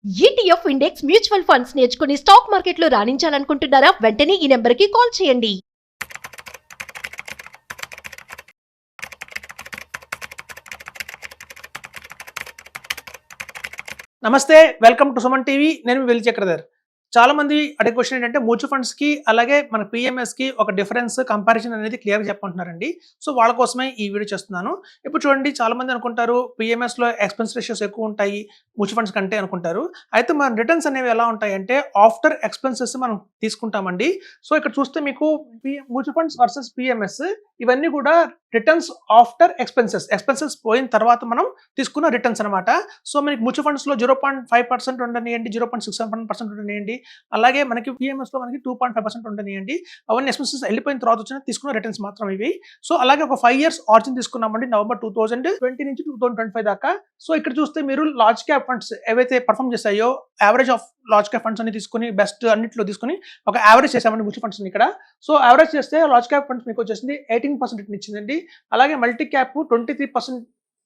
ETF index mutual funds నేర్చుకుని stock మార్కెట్లో రాణించాలనుకుంటున్నారా? వెంటనే ఈ నెంబర్కి కాల్ చేయండి. నమస్తే, వెల్కమ్ టు సుమన్ టీవీ. నేను మీ వెల్లి చక్రధర్. చాలా మంది అడిగే క్వశ్చన్ ఏంటంటే మ్యూచువల్ ఫండ్స్ కి అలాగే మన పిఎంఎస్ కి ఒక డిఫరెన్స్ కంపారిజన్ అనేది క్లియర్ గా చెప్పంటున్నారండి. సో వాళ్ళ కోసమే ఈ వీడియో చేస్తున్నాను. ఇప్పుడు చూడండి, చాలా మంది అనుకుంటారు పిఎంఎస్ లో ఎక్స్పెన్స్ రేషియోస్ ఎక్కువ ఉంటాయి మ్యూచువల్ ఫండ్స్ కంటే అనుకుంటారు. అయితే మన రిటర్న్స్ అనేవి ఎలా ఉంటాయంటే ఆఫ్టర్ ఎక్స్పెన్సెస్ మనం తీసుకుంటామండి. సో ఇక్కడ చూస్తే మీకు మ్యూచువల్ ఫండ్స్ వర్సెస్ పిఎంఎస్ ఇవన్నీ కూడా రిటర్న్స్ ఆఫ్టర్ ఎక్స్పెన్సెస్ పోయిన తర్వాత మనం తీసుకున్న రిటర్న్స్ అనమాట. సో మనకి మ్యూచువల్ ఫండ్స్ లో 0.5% ఉండనియండి, 0.67% ఉండనియండి, అలాగే మనకి పిఎంఎస్ లో మనకి 2.5% ఉండనియండి. అవన్నీ ఎక్స్పెన్సెస్ వెళ్ళిపోయిన తర్వాత వచ్చిన తీసుకున్న రిటర్న్స్ మాత్రం ఇవి. సో అలాగే ఒక 5 years ఆర్జిన్ తీసుకున్నామండి, నవంబర్ 2020 నుంచి 2025 దాకా. సో ఇక్కడ చూస్తే మీరు లార్జ్ క్యాప్ ఫండ్స్ ఏవైతే పర్ఫామ్ చేస్తాయో average of large cap funds అని తీసుకుని బెస్ట్ అన్నింటిలో తీసుకుని ఒక యావరేజ్ చేసామండి మ్యూచువల్ ఫండ్స్ ఇక్కడ. సో యావరేజ్ చేస్తే లార్జ్ క్యాప్ ఫండ్స్ మీకు వచ్చేసింది 18% రిటర్న్ ఇచ్చిందండి. అలాగే మల్టీ క్యాప్ 23%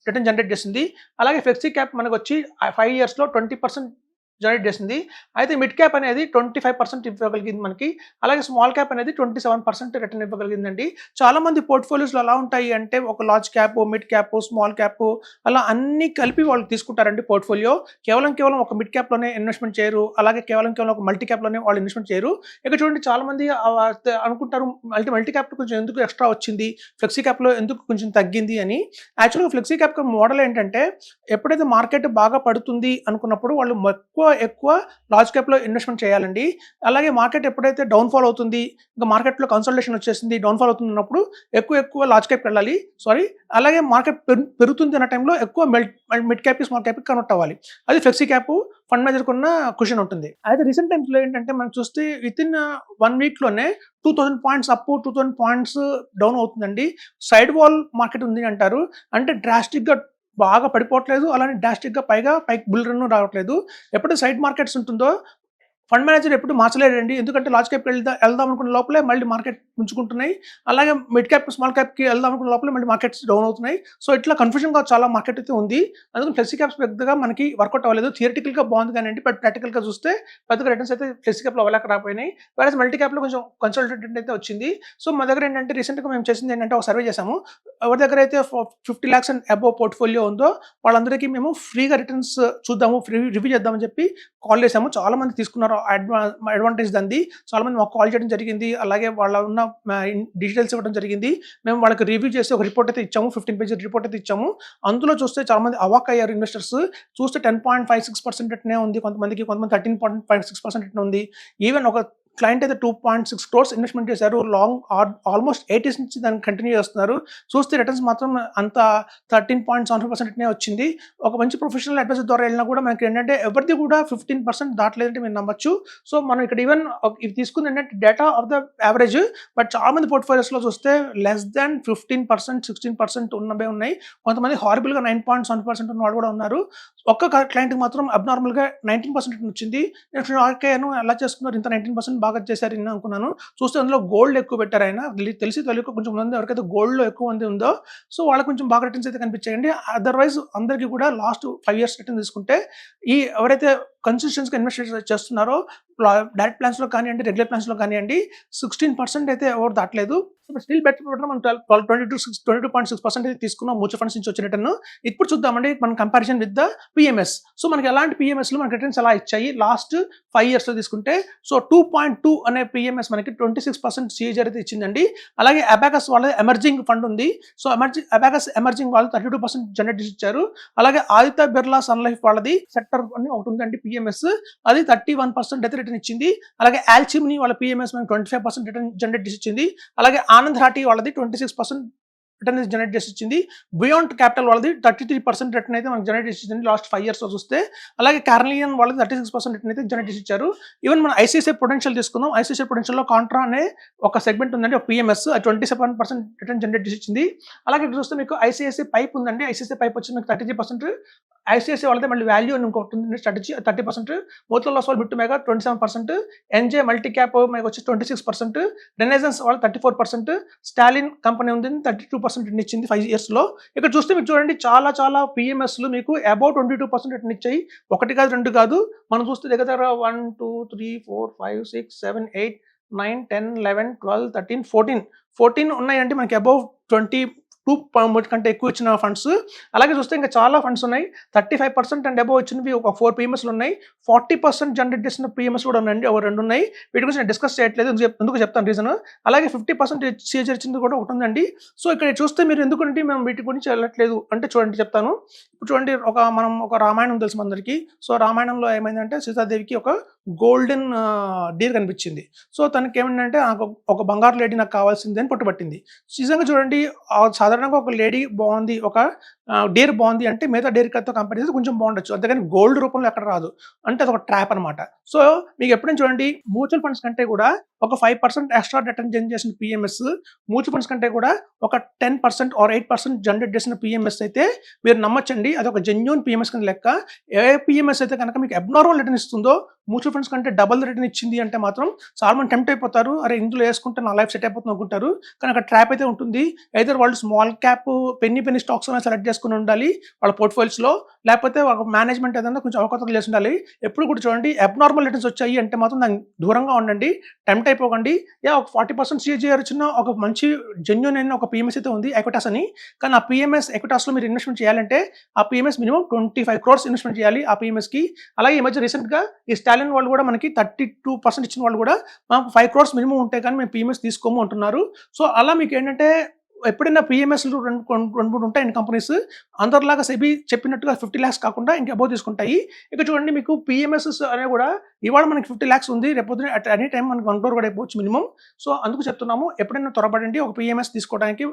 రిటర్న్ జనరేట్ చేసింది. అలాగే ఫ్లెక్సీ క్యాప్ మనకు వచ్చి 5 years లో 20% జనరేట్ చేసింది. అయితే మిడ్ క్యాప్ అనేది 25% ఇవ్వగలిగింది మనకి. అలాగే స్మాల్ క్యాప్ అనేది 27% రిటర్న్ ఇవ్వగలిగిందండి. చాలా మంది పోర్ట్ఫోలియోస్లో ఎలా ఉంటాయి అంటే ఒక large cap, mid cap, small cap అలా అన్ని కలిపి వాళ్ళు తీసుకుంటారండి పోర్ట్ఫోలియో. కేవలం ఒక మిడ్ క్యాప్లోనే ఇన్వెస్ట్మెంట్ చేయరు, అలాగే కేవలం ఒక మల్టీ క్యాప్లోనే వాళ్ళు ఇన్వెస్ట్మెంట్ చేయరు. ఇక్కడ చూడండి, చాలా మంది అనుకుంటారు మల్టీ క్యాప్ కొంచెం ఎందుకు ఎక్స్ట్రా వచ్చింది, ఫ్లెక్సీ క్యాప్లో ఎందుకు కొంచెం తగ్గింది అని. యాక్చువల్గా ఫ్లెక్సీ క్యాప్ మోడల్ ఏంటంటే ఎప్పుడైతే మార్కెట్ బాగా పడుతుంది అనుకున్నప్పుడు వాళ్ళు ఎక్కువ లార్జ్ క్యాప్లో ఇన్వెస్ట్మెంట్ చేయాలండి. అలాగే మార్కెట్ ఎప్పుడైతే డౌన్ఫాల్ అవుతుంది, ఇంకా మార్కెట్లో కన్సల్టేషన్ వచ్చేసింది, డౌన్ఫాల్ అవుతున్నప్పుడు ఎక్కువ లార్జ్ క్యాప్ వెళ్ళాలి. అలాగే మార్కెట్ పెరుగుతుంది అన్న టైంలో ఎక్కువ mid cap, small cap convert అవ్వాలి. అది ఫ్లెక్సీ క్యాప్ ఫండ్ మేనేజర్కి ఉన్న క్వశ్చన్ ఉంటుంది. అయితే రీసెంట్ టైమ్స్లో ఏంటంటే మనం చూస్తే with in 1 weekలోనే 2000 points up, 2000 points down అవుతుందండి. సైడ్ వాల్ మార్కెట్ ఉంది అంటారు. అంటే డ్రాస్టిక్గా బాగా పడిపోవట్లేదు, అలానే డ్రాస్టిక్గా పైకి బుల్ రన్ రావట్లేదు. ఎప్పుడైతే సైడ్ మార్కెట్స్ ఉంటుందో ఫండ్ మేనేజర్ ఎప్పుడు మార్చలేడండి. ఎందుకంటే లార్జ్ క్యాప్కి వెళ్దాం అనుకున్న లోపలే మళ్ళీ మార్కెట్ ఉంచుకుంటున్నాయి. అలాగే మిడ్ క్యాప్, స్మాల్ క్యాప్కి వెళ్దాం అనుకున్న లోపలే మళ్ళీ మార్కెట్స్ డౌన్ అవుతున్నాయి. సో ఇట్లా కన్ఫ్యూజన్గా చాలా మార్కెట్ అయితే ఉంది. అందుకని ఫ్లెక్సీ క్యాప్స్ పెద్దగా మనకి వర్కౌట్ అవ్వలేదు. థియరిటికల్గా బాగుంది కానీ బట్ ప్రాక్టికల్గా చూస్తే పెద్దగా రిటర్న్స్ అయితే ఫ్లెక్సీ క్యాప్లో అవ్వలేక రాపోయినాయి. వేరే మల్టీ క్యాప్లో కొంచెం కన్సల్టెంట్ అయితే వచ్చింది. సో మా దగ్గర ఏంటంటే రీసెంట్గా మేము చేసింది ఏంటంటే ఒక సర్వే చేసాము. ఎవరి దగ్గర అయితే 50 lakhs అండ్ అబోవ్ పోర్ట్ఫోలియో ఉందో వాళ్ళందరికీ మేము ఫ్రీగా రిటర్న్స్ చూద్దాము, రివ్యూ చేద్దామని చెప్పి కాల్ చేసాము. చాలా మంది తీసుకున్నారు అడ్వాంటేజ్ దాన్ని. చాలా మంది మాకు కాల్ చేయడం జరిగింది, అలాగే వాళ్ళ ఉన్న డీటెయిల్స్ ఇవ్వడం జరిగింది. మేము వాళ్ళకి రివ్యూ చేసి ఒక రిపోర్ట్ అయితే ఇచ్చాము, 15 pages రిపోర్ట్ అయితే ఇచ్చాము. అందులో చూస్తే చాలా మంది అవాక్ అయ్యారు ఇన్వెస్టర్స్. చూస్తే 10.56% రిటర్నే ఉంది, కొంతమంది 13.56% రిటర్న్ ఉంది. ఈవెన్ ఒక క్లయింట్ అయితే 2.6 crores ఇన్వెస్ట్మెంట్ చేశారు. ఆల్మోస్ట్ 8 years నుంచి దాన్ని కంటిన్యూ చేస్తున్నారు. చూస్తే రిటర్న్స్ మాత్రం అంత 13.75% వచ్చింది. ఒక మంచి ప్రొఫెషనల్ అడ్వైజర్ ద్వారా వెళ్ళినా కూడా మనకి ఏంటంటే ఎవరిది కూడా 15% దాటలేదంటే మీరు నమ్మచ్చు. సో మనం ఇక్కడ ఈవెన్ ఇది తీసుకుంది ఏంటంటే data of the average. But చాలా మంది పోర్ట్ఫోలియోస్లో చూస్తే లెస్ దాన్ 15%, 16% ఉన్నవే ఉన్నాయి. కొంతమంది హారిబుల్గా 9.7% ఉన్న వాళ్ళు కూడా ఉన్నారు. ఒక్క క్లయింట్కి మాత్రం అబ్నార్మల్గా 19% వచ్చింది. నేను ఎలా చేసుకున్నారు, ఇంత 19% బాగా చేశారు అనుకున్నాను. చూస్తే అందులో గోల్డ్ ఎక్కువ పెట్టారు. ఆయన తెలియక కొంచెం మంది ఎవరికైతే గోల్డ్లో ఎక్కువ మంది ఉందో సో వాళ్ళకి కొంచెం బాగా రిటర్న్స్ అయితే కనిపించాయండి. అదర్వైజ్ అందరికీ కూడా లాస్ట్ 5 years రిటర్న్ తీసుకుంటే ఎవరైతే కన్సిస్టెన్సీగా ఇన్వెస్ట్ చేస్తున్నారో డైరెక్ట్ ప్లాన్స్లో కానివ్వండి, రెగ్యులర్ ప్లాన్స్లో కానివ్వండి 16% అయితే ఎవరు దాటలేదు. స్టిల్ బెటర్ మనం 22.6% అయితే తీసుకున్నాం మ్యూచువల్ ఫండ్స్ నుంచి వచ్చిన రిటర్న్. ఇప్పుడు చూద్దామండి మన comparison with the PMS. So మనకి ఎలాంటి పిఎంఎస్లో మనకి రిటర్న్స్ ఎలా ఇచ్చాయి లాస్ట్ 5 yearsలో తీసుకుంటే. సో 2.2 అనే పిఎంఎస్ మనకి 26% CAGR అయితే ఇచ్చిందండి. అలాగే అబాకస్ వాళ్ళ ఎమర్జింగ్ ఫండ్ ఉంది. సో అబాకస్ ఎమర్జింగ్ వాళ్ళు 32% జనరేట్ ఇచ్చారు. అలాగే ఆదిత్య బిర్లా సన్ లైఫ్ వాళ్ళది సెక్టర్ అని ఒకటి ఉందండి పిఎంఎస్, అది 31% అయితే రిటర్న్ ఇచ్చింది. అలాగే ఆల్చిమ్ని వాళ్ళ పిఎంఎస్ మనకి 25% రిటర్న్ జనరేట్ ఇచ్చింది. అలాగే ఆనంద్ రాటి వాళ్ళది 26% రిటర్న్ జనరేట్ చేసి ఇచ్చింది. బియాండ్ క్యాపిటల్ వాళ్ళది 33% రిటర్న్ అయితే మనకి జనరేట్ చేసి ఇచ్చింది లాస్ట్ 5 yearsలో చూస్తే. అలాగే కార్నిలియన్ వాళ్ళది 36% రిటర్న్ అయితే జనరేట్ చేసి ఇచ్చారు. ఈవెన్ మన ఐసిఐసిఐ పొటెన్షియల్ తీసుకుందాం. ఐసిఐసిఐ పొటెన్షియల్లో కాంట్రా అనే ఒక సెగ్మెంట్ ఉందండి, ఒక పిఎంఎస్, 27% రిటర్న్ జనరేట్ చేసి ఇచ్చింది. అలాగే ఇక్కడ చూస్తే మీకు ఐసిఐసిఐ పైప్ ఉందండి. ఐసిఐసిఐ పైప్ వచ్చి మీకు 33%. ఐసిఐసిఐ వాళ్ళది మళ్ళీ వాల్యూ అని ఇంకొకటి ఉంది స్ట్రాటజీ 30%. మోతిలాల్ ఓస్వాల్ బిట్టు మెగా 27%. ఎన్జే మల్టీ క్యాప్ మీకు వచ్చి 26%. రెనైజెన్స్ వాళ్ళు 34%. స్టాలిన్ కంపెనీ ఉంది 32%. 22% రిటర్న్ ఇచ్చింది 5 ఇయర్స్లో. ఇక్కడ చూస్తే మీకు చూడండి చాలా చాలా పిఎంఎస్లు మీకు అబౌట్ 22% రిటర్న్ ఇచ్చాయి. 1 కాదు 2 కాదు, మనం చూస్తే దగ్గర 1 2 3 4 5 6 7 8 9 10 11 12 13 14 ఉన్నాయండి మనకి అబౌవ్ 22 కంటే ఎక్కువ ఇచ్చిన ఫండ్స్. అలాగే చూస్తే ఇంకా చాలా ఫండ్స్ ఉన్నాయి. 35% అండ్ అబౌవ్ వచ్చినవి ఒక 4 పిఎంఎస్లు ఉన్నాయి. 40% జనరేట్ చేసిన పిఎంఎస్ కూడా ఉన్నాయండి, ఒక 2 ఉన్నాయి. వీటి గురించి నేను డిస్కస్ చేయట్లేదు, ఎందుకు చెప్తాను రీజన్. అలాగే 50% సీజర్ ఇచ్చింది కూడా ఒకటి ఉందండి. సో ఇక్కడ చూస్తే మీరు ఎందుకంటే మేము వీటి గురించి వెళ్ళట్లేదు అంటే చూడండి చెప్తాను. ఇప్పుడు చూడండి మనం ఒక రామాయణం తెలుసు అందరికీ. సో రామాయణంలో ఏమైందంటే సీతాదేవికి ఒక గోల్డెన్ డీర్ కనిపించింది. సో తనకి ఏమైందంటే ఒక బంగారు లేడీ నాకు కావాల్సింది అని పట్టుబట్టింది. నిజంగా చూడండి సాధారణంగా ఒక లేడీ బాగుంది, ఒక డేర్ బాగుంది అంటే మిగతా డేర్ కత్తో కంపేర్ చేస్తే కొంచెం బాగుండొచ్చు, అంతేగాని గోల్డ్ రూపంలో ఎక్కడ రాదు. అంటే అది ఒక ట్రాప్ అనమాట. సో మీకు ఎప్పుడైనా చూడండి మ్యూచువల్ ఫండ్స్ కంటే కూడా ఒక 5% ఎక్స్ట్రా రిటర్న్ జనరేట్ చేసిన పిఎంఎస్ మ్యూచువల్ ఫండ్స్ కంటే కూడా ఒక 10% ఆర్ 8% జనరేట్ చేసిన పిఎంఎస్ అయితే మీరు నమ్మచ్చండి, అది ఒక జెన్యూన్ పిఎంఎస్ కింద లెక్క. ఏ పిఎంఎస్ అయితే కనుక మీకు అబ్నార్మల్ రిటర్న్ ఇస్తుందో, మ్యూచువల్ ఫండ్స్ కంటే డబుల్ రిటర్న్ ఇచ్చింది అంటే మాత్రం చాలా మంది టెంప్ట్ అయిపోతారు, అరే ఇందులో వేసుకుంటే నా లైఫ్ సెట్ అయిపోతుంది అనుకుంటారు. కానీ అక్కడ ట్రాప్ అయితే ఉంటుంది. అయితే వాళ్ళు స్మాల్ క్యాప్ పెన్నీ స్టాక్స్ అనేది సెలెక్ట్ చేసుకుని ఉండాలి వాళ్ళ పోర్ట్ఫోలియోస్లో, లేకపోతే ఒక మేనేజ్మెంట్ ఏదైనా కొంచెం అవకాశాలు చేసి ఉండాలి. ఎప్పుడు కూడా చూడండి అబ్నార్మల్ రిటర్న్స్ వచ్చాయి అంటే మాత్రం దానికి దూరంగా ఉండండి, టెంప్ట్ అయిపోకండి. ఒక 40% సిఏజీఆర్ వచ్చిన ఒక మంచి జెన్యూన్ అయిన ఒక పిఎంఎస్ అయితే ఉంది ఎక్విటాస్ అని. కానీ ఆ పిఎంఎస్ ఎక్విటాస్లో మీరు ఇన్వెస్ట్మెంట్ చేయాలంటే ఆ పిఎంఎస్ మినిమం 25 crores ఇన్వెస్ట్మెంట్ చేయాలి ఆ పిఎంఎస్కి. అలాగే ఈ మధ్య రీసెంట్గా ఈ స్టాలిన్ వాళ్ళు కూడా మనకి 32% ఇచ్చిన వాళ్ళు కూడా మాకు 5 crores మినిమం ఉంటే కానీ మేము పిఎంఎస్ తీసుకోము అంటున్నారు. సో అలా మీకు ఏంటంటే ఎప్పుడైనా పిఎంఎస్లు రెండు మూడు ఉంటాయండి కంపెనీస్, అందరిలాగా సెబీ చెప్పినట్టుగా 50 lakhs కాకుండా ఇంకా అబౌవ్ తీసుకుంటాయి. ఇక చూడండి మీకు పిఎంఎస్ అనేవి కూడా ఇవాళ మనకి 50 lakhs ఉంది, రేపొద్దున అట్ ఎనీ టైం మనకి 1 crore కూడా అయిపోవచ్చు మినిమం. సో అందుకు చెప్తున్నాము, ఎప్పుడైనా త్వరపడండి ఒక పిఎంఎస్ తీసుకోవడానికి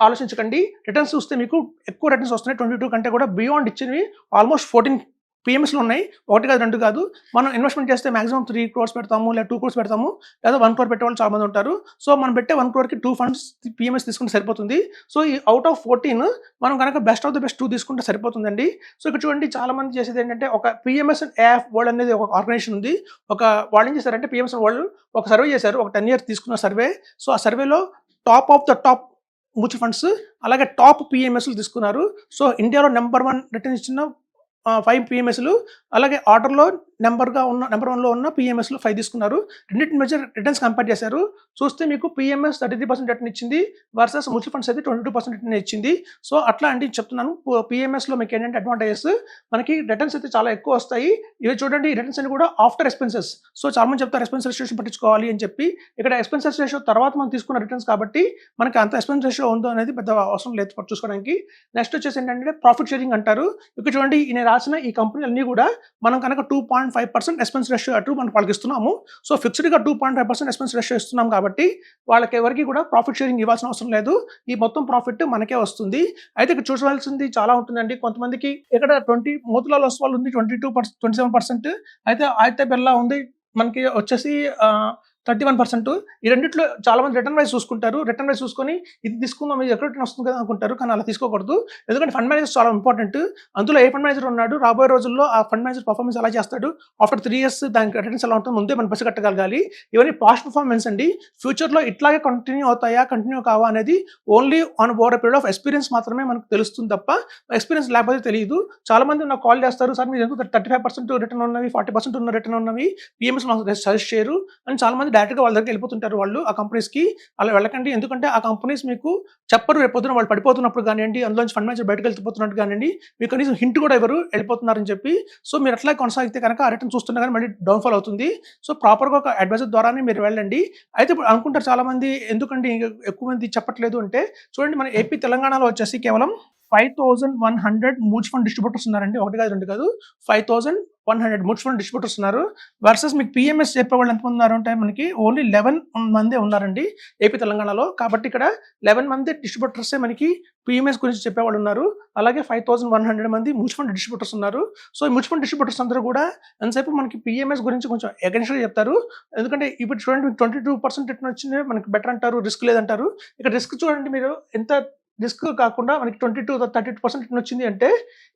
ఆలోచించకండి. రిటర్న్స్ చూస్తే మీకు ఎక్కువ రిటర్న్స్ వస్తున్నాయి, 22 కంటే కూడా బియాండ్ ఇచ్చినవి ఆల్మోస్ట్ 14 పిఎంఎస్లు ఉన్నాయి, 1 కాదు 2 కాదు. మనం ఇన్వెస్ట్మెంట్ చేస్తే మాక్సిమం 3 crores పెడతాము, లేదా 2 crores పెడతాము, లేదా 1 crore పెట్టే వాళ్ళు చాలా మంది ఉంటారు. సో మనం పెట్టే 1 crore కి 2 funds పిఎంఎస్ తీసుకుంటే సరిపోతుంది. సో ఈ అవుట్ ఆఫ్ 14 మనం కనుక బెస్ట్ ఆఫ్ ద బెస్ట్ 2 తీసుకుంటే సరిపోతుందండి. సో ఇక్కడ చూడండి చాలా మంది చేసేది ఏంటంటే ఒక పిఎంఎస్ ఏఎఫ్ వరల్డ్ అనేది ఒక ఆర్గనైజేషన్ ఉంది. వాళ్ళు ఏం చేశారంటే పిఎంఎస్ వాళ్ళు ఒక సర్వే చేశారు, ఒక 10 years తీసుకున్న సర్వే. సో ఆ సర్వేలో top of the top mutual funds అలాగే టాప్ పిఎంఎస్లు తీసుకున్నారు. సో ఇండియాలో నెంబర్ 1 రిటర్న్ ఇచ్చిన 5 పిఎంఎస్లు, అలాగే ఆర్డర్లో నెంబర్ 1లో ఉన్న పిఎంఎస్లు 5 తీసుకున్నారు. రెండింటి మధ్య రిటర్న్స్ కంపేర్ చేశారు. చూస్తే మీకు పిఎంఎస్ 33% రిటర్న్ ఇచ్చింది వర్సెస్ మ్యూచువల్ ఫండ్స్ అయితే 22% రిటర్న్ ఇచ్చింది. సో అట్లా అండి చెప్తున్నాను. పిఎంఎస్లో మీకు ఏంటంటే అడ్వాంటేజెస్, మనకి రిటర్న్స్ అయితే చాలా ఎక్కువ వస్తాయి. ఇవి చూడండి రిటర్న్స్ అని కూడా ఆఫ్టర్ ఎక్స్పెన్సెస్. సో చాలా మంది చెప్తారు ఎక్స్పెన్స్ రేషియో పట్టించుకోవాలి అని చెప్పి. ఇక్కడ ఎక్స్పెన్సెస్ రేషియో తర్వాత మనం తీసుకున్న రిటర్న్స్ కాబట్టి మనకి అంత ఎక్స్పెన్స్ రేషియో ఉందో అనేది పెద్ద అవసరం లేదు చూసుకోవడానికి. నెక్స్ట్ వచ్చేసి ఏంటంటే ప్రాఫిట్ షేరింగ్ అంటారు. ఇక్కడ చూడండి నేను రాసిన ఈ కంపెనీలు అన్నీ కూడా మనం కనుక 2.5% ఎక్స్పెన్స్ రేషియో అటు మనం వాళ్ళకి ఇస్తున్నాము. సో ఫిక్స్డ్గా 2.5% ఎక్స్పెన్స్ రేషియో ఇస్తున్నాం కాబట్టి వాళ్ళకి ఎవరికి కూడా ప్రాఫిట్ షేరింగ్ ఇవ్వాల్సిన అవసరం లేదు. ఈ మొత్తం ప్రాఫిట్ మనకే వస్తుంది. అయితే ఇక్కడ చూడాల్సింది చాలా ఉంటుందండి. కొంతమందికి ఇక్కడ మోతిలాల్ ఒస్వాల్ ఉంది 27%, అయితే ఆదిత్య బిర్లా ఉంది మనకి వచ్చేసి 31%. ఈ రెండిట్లో చాలా మంది రిటర్న్ వైజ్ చూసుకుంటారు. రిటర్న్ వైజ్ చూసుకొని ఇది తీసుకుందాం, ఇది ఎక్కడ రిటర్న్ వస్తుంది కదా అనుకుంటారు, కానీ అలా తీసుకోకూడదు. ఎందుకంటే ఫండ్ మేనేజర్ చాలా ఇంపార్టెంట్. అందులో ఏ ఫండ్ మేనేజర్ ఉన్నాడు, రాబోయే రోజుల్లో ఆ ఫండ్ మేనేజర్ పర్ఫార్మెన్స్ ఎలా చేస్తాడు, ఆఫ్టర్ 3 years దానికి రిటర్న్స్ ఎలా ఉంటుంది ముందే మనం పసిగట్టగలగాలి. ఇవన్నీ పాస్ట్ పర్ఫార్మెన్స్ అండి. ఫ్యూచర్లో ఇట్లాగే కంటిన్యూ అవుతాయా, కంటిన్యూ కావా అనేది only on over period of experience మాత్రమే మనకు తెలుస్తుంది తప్ప ఎక్స్పీరియన్స్ లేకపోతే తెలియదు. చాలా మంది నాకు కాల్ చేస్తారు, సార్ మీరు ఎందుకు 35% రిటర్న్ ఉన్నవి, 40% ఉన్న రిటర్న్ ఉన్నవి పిఎంఎస్ నాకు సజెస్ట్ చేయరు అని చాలా మంది డైరెక్ట్గా వాళ్ళ దగ్గర వెళ్ళిపోతుంటారు. వాళ్ళు ఆ కంపెనీస్కి అలా వెళ్ళకండి. ఎందుకంటే ఆ కంపెనీస్ మీకు చెప్పరు, రేపు పొద్దున వాళ్ళు పడిపోతున్నప్పుడు కానివ్వండి, అందులోంచి ఫండ్ మేనేజర్ బయటకు వెళ్ళిపోతున్నట్టు కానివ్వండి, మీకు కనీసం హింట్ కూడా ఎవరు వెళ్ళిపోతున్నారని చెప్పి. సో మీరు అట్లా కొనసాగితే కనుక ఆ రిటర్న్ చూస్తున్నా కానీ మళ్ళీ డౌన్ఫాల్ అవుతుంది. సో ప్రాపర్గా ఒక అడ్వైజర్ ద్వారానే మీరు వెళ్ళండి. అయితే ఇప్పుడు అనుకుంటారు చాలా మంది ఎందుకంటే ఎక్కువ మంది చెప్పట్లేదు అంటే, చూడండి మన ఏపీ తెలంగాణలో వచ్చేసి కేవలం 5100 మ్యూచువల్ ఫండ్ డిస్ట్రిబ్యూటర్స్ ఉన్నారండి. 1 కాదు 2 కాదు, 5100 మ్యూచువల్ ఫండ్ డిస్ట్రిబ్యూటర్స్ ఉన్నారు. వర్సెస్ మీకు పిఎంఎస్ చెప్పేవాళ్ళు ఎంతమంది ఉన్నారు అంటే మనకి ఓన్లీ 11 మందే ఉన్నారండి ఏపీ తెలంగాణలో. కాబట్టి ఇక్కడ 11 మంది డిస్ట్రిబ్యూటర్సే మనకి పిఎంఎస్ గురించి చెప్పేవాళ్ళు ఉన్నారు. అలాగే 5100 మంది మ్యూచువల్ ఫండ్ డిస్ట్రిబ్యూటర్స్ ఉన్నారు. సో ఈ మ్యూచువల్ ఫండ్ డిస్ట్రిబ్యూటర్స్ అందరూ కూడా ఎంతసేపు మనకి పిఎంఎస్ గురించి కొంచెం అగెన్స్ట్గా చెప్తారు. ఎందుకంటే ఇప్పుడు చూడండి మీకు 22% రిటర్న్ వచ్చింది మనకి బెటర్ అంటారు, రిస్క్ లేదంటారు. ఇక్కడ రిస్క్ చూడండి మీరు ఎంత రిస్క్ కాకుండా మనకి 22-32% వచ్చింది అంటే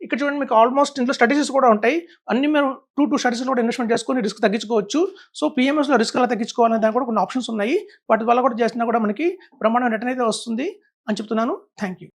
ఇక్కడ చూడండి మీకు ఆల్మోస్ట్ ఇంట్లో స్ట్రాటజీస్ కూడా ఉంటాయి. అన్ని మీరు 2 స్ట్రాటజీస్ కూడా ఇన్వెస్ట్మెంట్ చేసుకొని రిస్క్ తగ్గించుకోవచ్చు. సో పిఎంఎస్లో రిస్క్ ఎలా తగ్గించుకోవాలనే దానికి కూడా కొన్ని ఆప్షన్స్ ఉన్నాయి. వాటి వల్ల కూడా చేసినా కూడా మనకి బ్రహ్మాండం రిటర్న్ అయితే వస్తుంది. అని చెప్తున్నాను. Thank you.